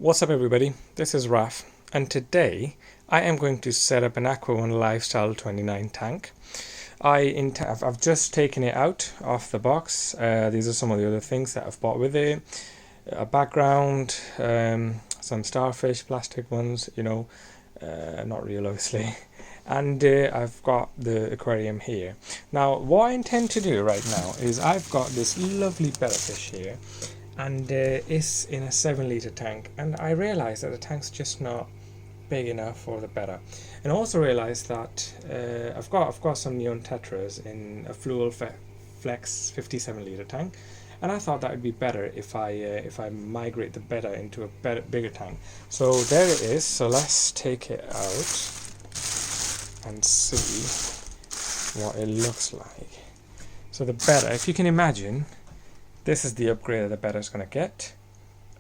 What's up everybody, this is Raf, and today I am going to set up an Aqua One Lifestyle 29 tank. I've just taken it out of the box. These are some of the other things that I've bought with it. A background, some starfish, plastic ones, not real obviously. And I've got the aquarium here. Now what I intend to do right now is I've got this lovely Betta fish here, and it's in a 7-litre tank, and I realized that the tank's just not big enough for the Betta. And I also realized that I've got some neon tetras in a Fluval Flex 57-litre tank, and I thought that would be better if I migrate the Betta into a bigger tank. So there it is. So let's take it out and see what it looks like. So the Betta, if you can imagine, this is the upgrade that the Betta is going to get,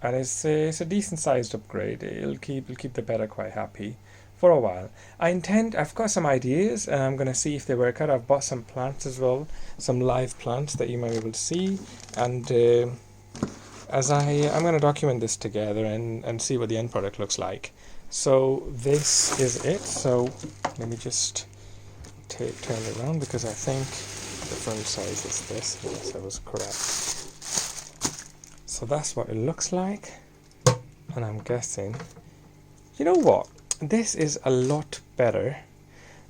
and it's a decent sized upgrade. It'll keep the Betta quite happy for a while. I've got some ideas, and I'm going to see if they work out. I've bought some plants as well, some live plants that you might be able to see, and I'm going to document this together and see what the end product looks like. So this is it. So let me just turn it around, because I think the front size is this, unless I was correct. So that's what it looks like, and I'm guessing, you know what, this is a lot better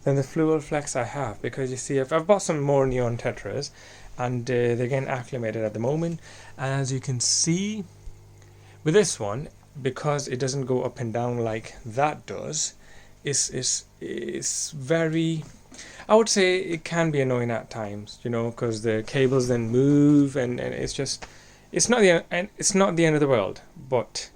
than the Fluval Flex I have, because you see I've bought some more neon tetras, and they're getting acclimated at the moment. And as you can see with this one, because it doesn't go up and down like that does, it's very, I would say it can be annoying at times, because the cables then move, and it's not the end of the world. But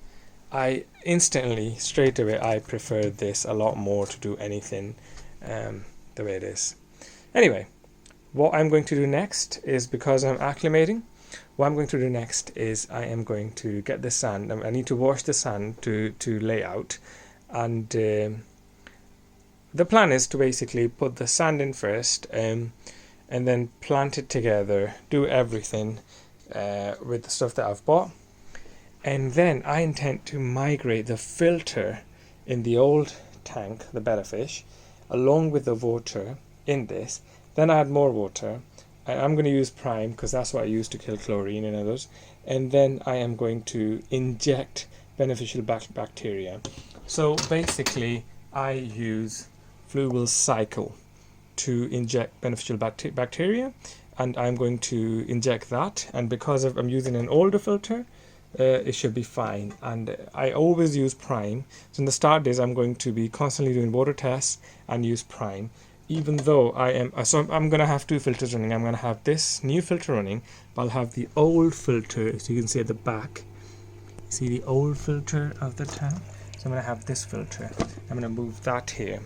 I instantly, straight away, I prefer this a lot more to do anything the way it is. Anyway, what I'm going to do next is, because I'm acclimating, what I'm going to do next is I am going to get the sand. I need to wash the sand to lay out, and the plan is to basically put the sand in first, and then plant it together, do everything with the stuff that I've bought, and then I intend to migrate the filter in the old tank, the Betta fish, along with the water in this. Then add more water. I'm going to use Prime, because that's what I use to kill chlorine and others. And then I am going to inject beneficial bacteria. So basically I use Fluval Cycle to inject beneficial bacteria, and I'm going to inject that. And because I'm using an older filter, it should be fine. And I always use Prime. So in the start days, I'm going to be constantly doing water tests and use Prime, even though I'm going to have two filters running. I'm going to have this new filter running, but I'll have the old filter, as you can see at the back. See the old filter of the tank? So I'm going to have this filter. I'm going to move that here.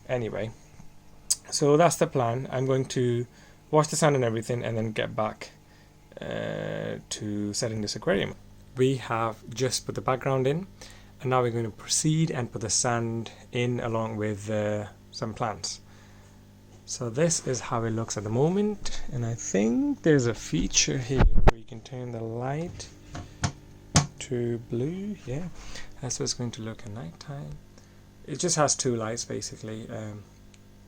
Anyway, so that's the plan. I'm going to wash the sand and everything, and then get back to setting this aquarium. We have just put the background in, and now we're going to proceed and put the sand in along with some plants. So this is how it looks at the moment, and I think there's a feature here where you can turn the light to blue. Yeah, that's what it's going to look at night time. It just has two lights basically,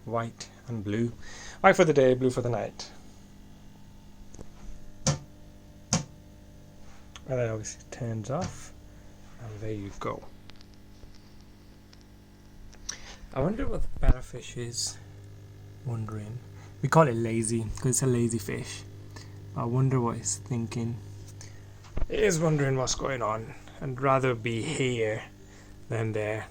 white and blue. White for the day, blue for the night. And then obviously it turns off, and there you go. I wonder what the Betta fish is wondering. We call it lazy because it's a lazy fish. I wonder what it's thinking. It is wondering what's going on, and rather be here than there.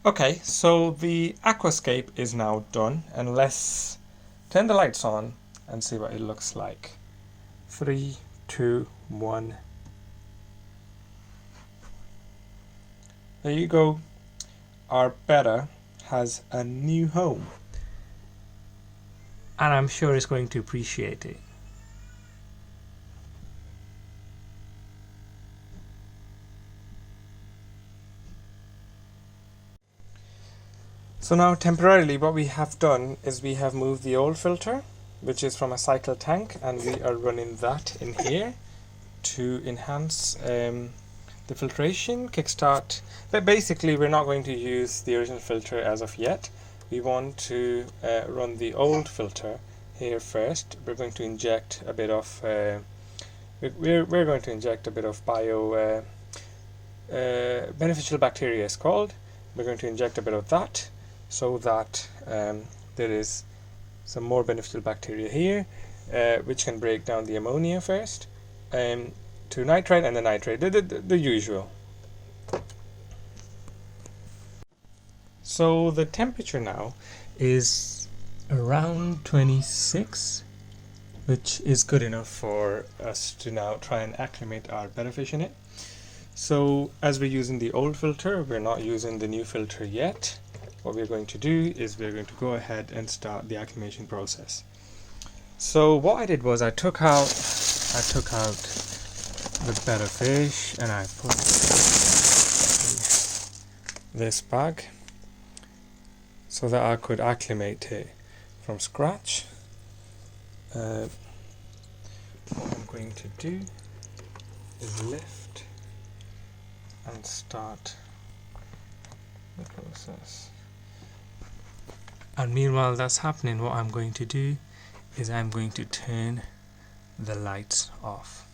Okay, so the aquascape is now done, and let's turn the lights on and see what it looks like. 3, 2, 1. There you go. Our Betta has a new home, and I'm sure it's going to appreciate it. So now temporarily what we have done is we have moved the old filter, which is from a cycle tank, and we are running that in here to enhance the filtration, kickstart. But basically we're not going to use the original filter as of yet. We want to run the old filter here first. We're going to inject a bit of we're going to inject a bit of beneficial bacteria, is called. We're going to inject a bit of that so that there is some more beneficial bacteria here, which can break down the ammonia first to nitrite and the nitrate, the usual. So the temperature now is around 26, which is good enough for us to now try and acclimate our Betta fish in it. So as we're using the old filter, we're not using the new filter yet. What we're going to do is we're going to go ahead and start the acclimation process. So what I did was I took out the Betta fish and I put in this bag so that I could acclimate it from scratch. What I'm going to do is lift and start the process. And meanwhile that's happening, what I'm going to do is I'm going to turn the lights off.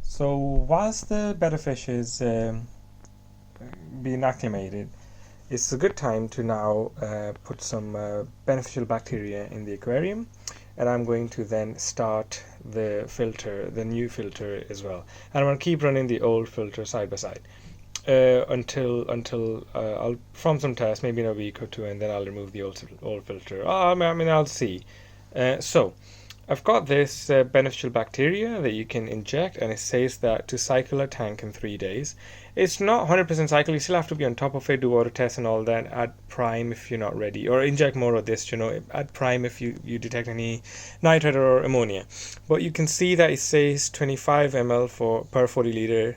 So whilst the Betta fish is being acclimated, it's a good time to now put some beneficial bacteria in the aquarium, and I'm going to then start the filter, the new filter as well. And I'm going to keep running the old filter side by side until I'll from some tests, maybe in a week or two, and then I'll remove the old filter. I mean I'll see. So I've got this beneficial bacteria that you can inject, and it says that to cycle a tank in 3 days. It's not 100% cycle, you still have to be on top of it, do water tests and all that, add prime if you're not ready, or inject more of this, add prime if you detect any nitrite or ammonia. But you can see that it says 25 ml per 40 liters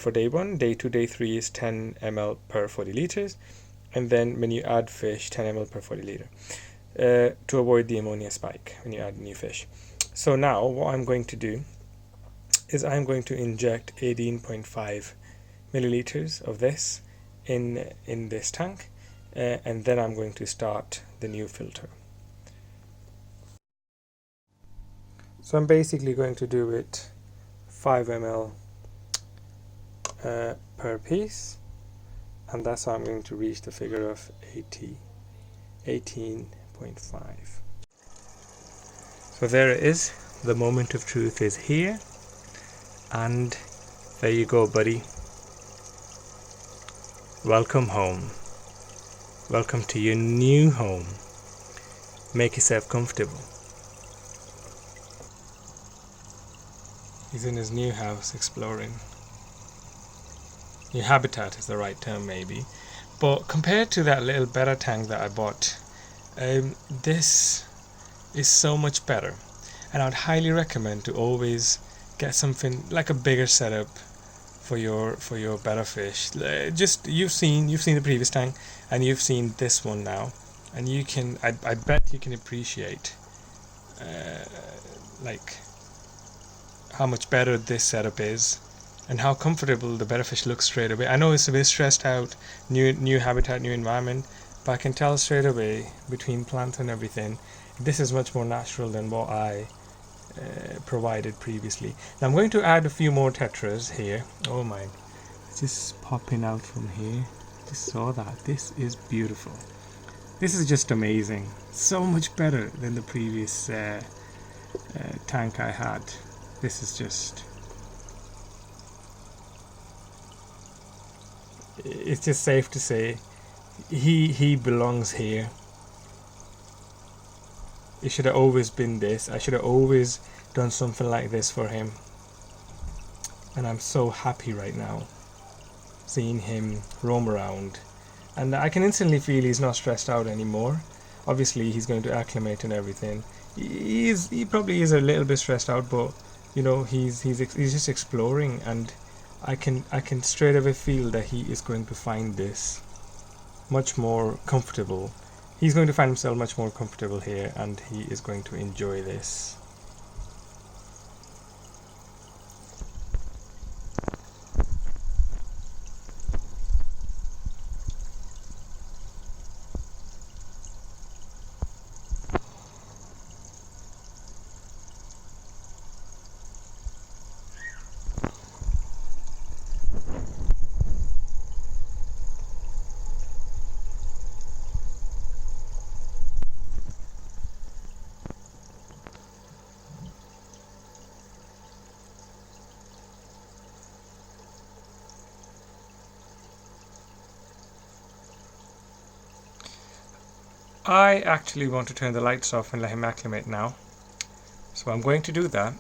for day 1, day 2, day 3 is 10 ml per 40 liters, and then when you add fish, 10 ml per 40 liter. To avoid the ammonia spike when you add new fish. So now what I'm going to do is I'm going to inject 18.5 milliliters of this in this tank, and then I'm going to start the new filter. So I'm basically going to do it 5 ml per piece, and that's how I'm going to reach the figure of 18.5. So there it is, the moment of truth is here, and there you go, buddy. Welcome home. Welcome to your new home. Make yourself comfortable. He's in his new house exploring. New habitat is the right term maybe, but compared to that little Betta tank that I bought, this is so much better, and I'd highly recommend to always get something like a bigger setup for your Betta fish. Just you've seen the previous tank, and you've seen this one now, and you can I bet you can appreciate like how much better this setup is, and how comfortable the Betta fish looks straight away. I know it's a bit stressed out, new habitat, new environment, but I can tell straight away between plants and everything, this is much more natural than what I provided previously. Now I'm going to add a few more tetras here. Oh my, it's just popping out from here. Just saw that. This is beautiful. This is just amazing. So much better than the previous tank I had. This is just, it's just safe to say he belongs here. It should have always been this. I should have always done something like this for him. And I'm so happy right now seeing him roam around. And I can instantly feel he's not stressed out anymore. Obviously he's going to acclimate and everything. He probably is a little bit stressed out, but you know, he's just exploring, and I can straight away feel that he is going to find this much more comfortable. He's going to find himself much more comfortable here, and he is going to enjoy this. I actually want to turn the lights off and let him acclimate now. So I'm going to do that.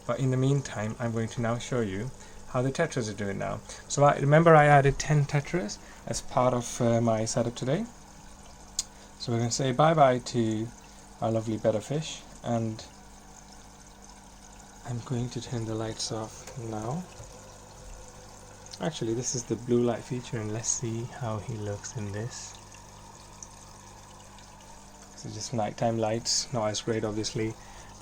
But in the meantime, I'm going to now show you how the tetras are doing now. So remember I added 10 tetras as part of my setup today. So we're going to say bye-bye to our lovely Betta fish. And I'm going to turn the lights off now. Actually, this is the blue light feature, and let's see how he looks in this. So just nighttime lights, not as great obviously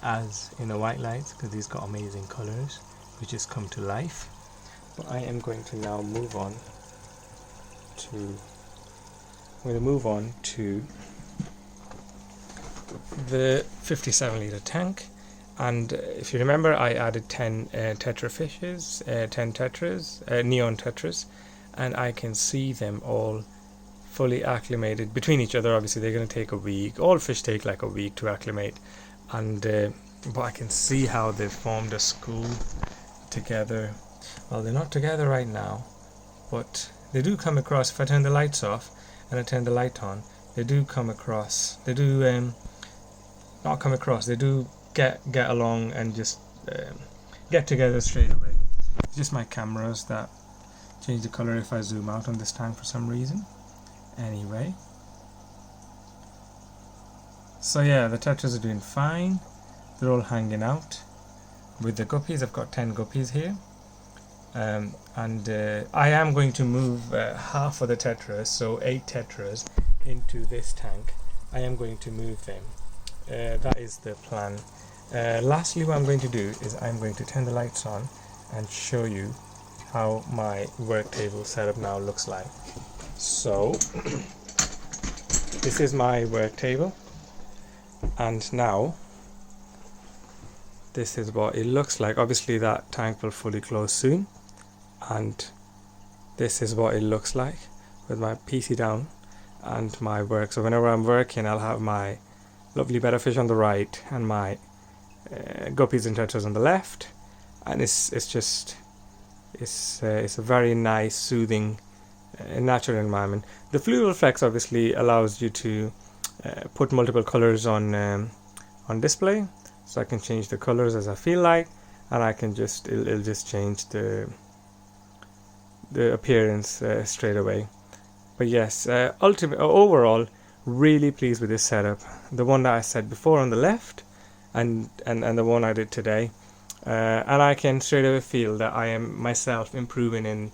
as in the white lights, because he's got amazing colors which just come to life. But I am going to now move on to the 57 litre tank. And if you remember, I added 10 tetra fishes, 10 tetras, neon tetras, and I can see them all fully acclimated between each other. Obviously they're going to take a week. All fish take like a week to acclimate, and but I can see how they've formed a school together. Well, they're not together right now, but they do come across. If I turn the lights off and I turn the light on, they do come across. They do not come across. They do get along and just get together straight away. It's just my cameras that change the color if I zoom out on this tank for some reason. Anyway, so yeah, the tetras are doing fine. They're all hanging out with the guppies. I've got 10 guppies here, and I am going to move half of the tetras, so 8 tetras, into this tank. I am going to move them. That is the plan. Lastly, what I'm going to do is I'm going to turn the lights on and show you how my work table setup now looks like. So this is my work table, and now this is what it looks like. Obviously that tank will fully close soon, and this is what it looks like with my PC down and my work. So whenever I'm working, I'll have my lovely Betta fish on the right and my guppies and tetras on the left, and it's a very nice, soothing, natural environment. The Fluval Flex obviously allows you to put multiple colors on display, so I can change the colors as I feel like, and I can just it'll just change the appearance straight away. But yes, overall, really pleased with this setup. The one that I said before on the left, and the one I did today, and I can straight away feel that I am myself improving in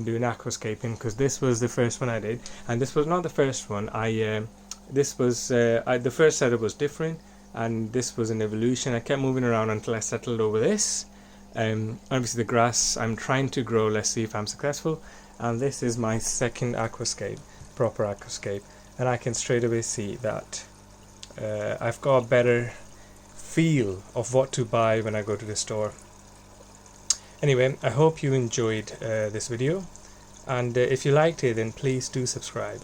doing aquascaping, because this was the first one I did, and this was not the first one. The first setup was different, and this was an evolution. I kept moving around until I settled over this. Obviously the grass I'm trying to grow. Let's see if I'm successful. And this is my second aquascape, proper aquascape, and I can straight away see that I've got a better feel of what to buy when I go to the store. Anyway, I hope you enjoyed this video, and if you liked it, then please do subscribe.